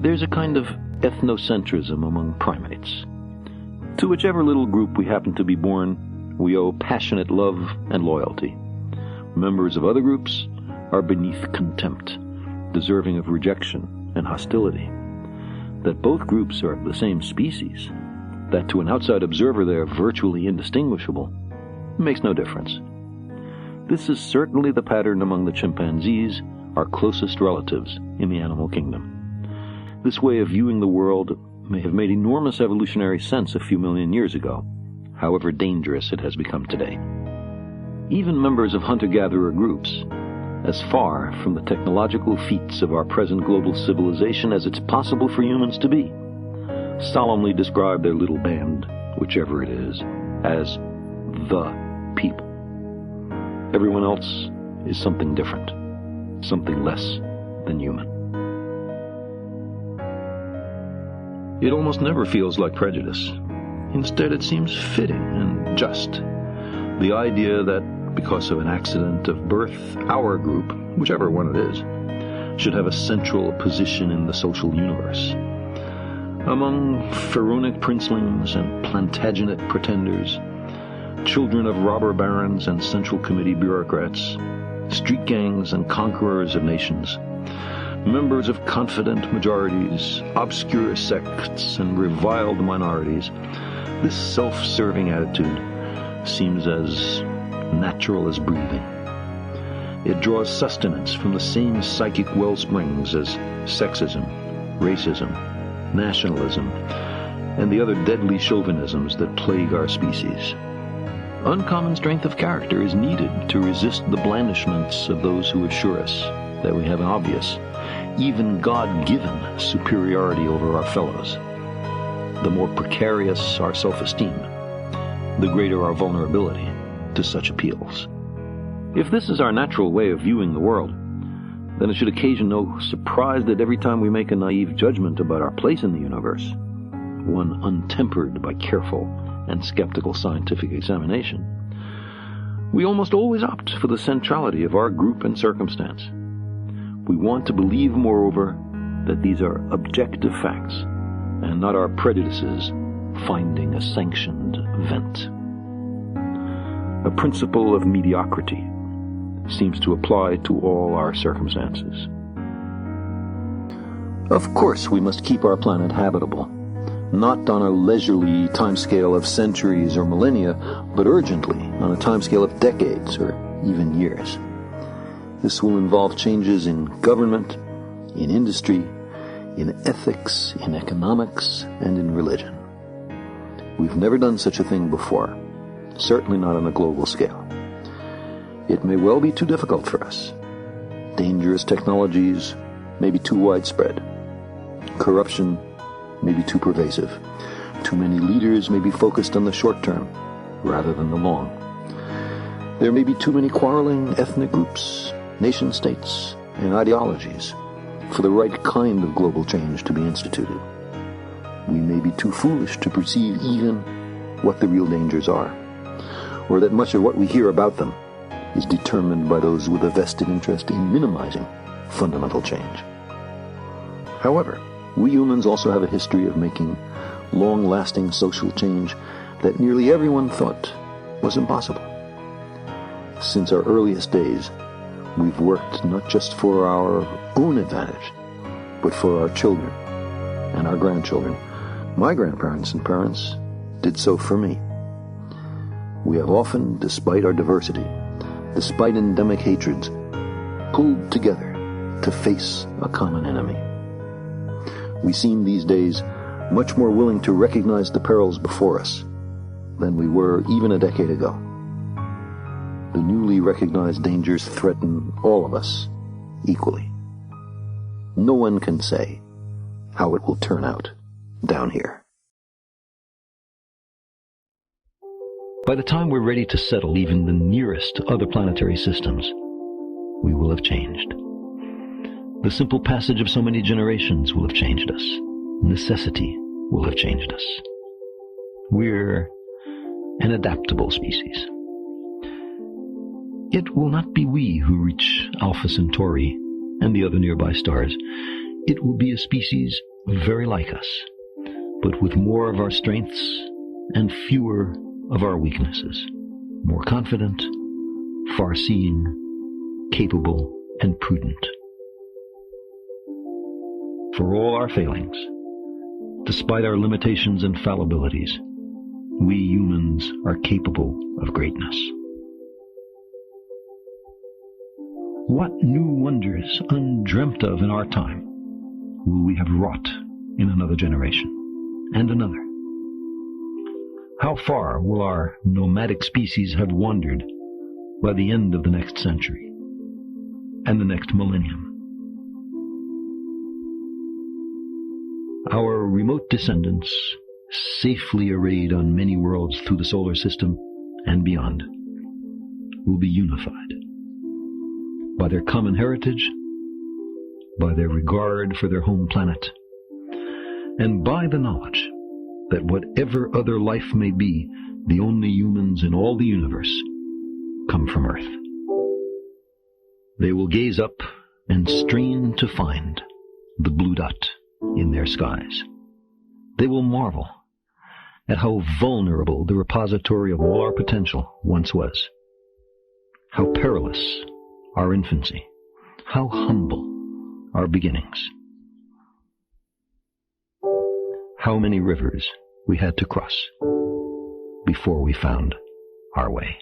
There's a kind of ethnocentrism among primates. To whichever little group we happen to be born, we owe passionate love and loyalty. Members of other groups are beneath contempt, deserving of rejection and hostility. That both groups are of the same species, that to an outside observer they are virtually indistinguishable, makes no difference. This is certainly the pattern among the chimpanzees, our closest relatives in the animal kingdom. This way of viewing the world may have made enormous evolutionary sense a few million years ago, however dangerous it has become today. Even members of hunter-gatherer groups, as far from the technological feats of our present global civilization as it's possible for humans to be, solemnly describe their little band, whichever it is, as the people. Everyone else is something different, something less than human. It almost never feels like prejudice. Instead, it seems fitting and just. The idea that because of an accident of birth, our group, whichever one it is, should have a central position in the social universe. Among pharaonic princelings and Plantagenet pretenders, children of robber barons and Central Committee bureaucrats, street gangs and conquerors of nations, members of confident majorities, obscure sects, and reviled minorities, this self-serving attitude seems as natural as breathing. It draws sustenance from the same psychic wellsprings as sexism, racism, nationalism, and the other deadly chauvinisms that plague our species. Uncommon strength of character is needed to resist the blandishments of those who assure us that we have an obvious, even God-given superiority over our fellows. The more precarious our self-esteem, the greater our vulnerability to such appeals. If this is our natural way of viewing the world, then it should occasion no surprise that every time we make a naive judgment about our place in the universe, one untempered by careful and skeptical scientific examination, we almost always opt for the centrality of our group and circumstance. We want to believe, moreover, that these are objective facts, and not our prejudices finding a sanctioned vent. A principle of mediocrity seems to apply to all our circumstances. Of course, we must keep our planet habitable, not on a leisurely timescale of centuries or millennia, but urgently on a timescale of decades or even years. This will involve changes in government, in industry, in ethics, in economics, and in religion. We've never done such a thing before, certainly not on a global scale. It may well be too difficult for us. Dangerous technologies may be too widespread. Corruption may be too pervasive. Too many leaders may be focused on the short term rather than the long. There may be too many quarreling ethnic groups, nation-states, and ideologies for the right kind of global change to be instituted. We may be too foolish to perceive even what the real dangers are, or that much of what we hear about them is determined by those with a vested interest in minimizing fundamental change. However, we humans also have a history of making long-lasting social change that nearly everyone thought was impossible. Since our earliest days, we've worked not just for our own advantage, but for our children and our grandchildren. My grandparents and parents did so for me. We have often, despite our diversity, despite endemic hatreds, pulled together to face a common enemy. We seem these days much more willing to recognize the perils before us than we were even a decade ago. The newly recognized dangers threaten all of us equally. No one can say how it will turn out down here. By the time we're ready to settle even the nearest other planetary systems, we will have changed. The simple passage of so many generations will have changed us. Necessity will have changed us. We're an adaptable species. It will not be we who reach Alpha Centauri and the other nearby stars. It will be a species very like us, but with more of our strengths and fewer of our weaknesses, more confident, far-seeing, capable, and prudent. For all our failings, despite our limitations and fallibilities, we humans are capable of greatness. What new wonders, undreamt of in our time, will we have wrought in another generation, and another? How far will our nomadic species have wandered by the end of the next century, and the next millennium? Our remote descendants, safely arrayed on many worlds through the solar system and beyond, will be unified by their common heritage, by their regard for their home planet, and by the knowledge that whatever other life may be, the only humans in all the universe come from Earth. They will gaze up and strain to find the blue dot in their skies. They will marvel at how vulnerable the repository of all our potential once was, how perilous our infancy, how humble our beginnings, how many rivers we had to cross before we found our way.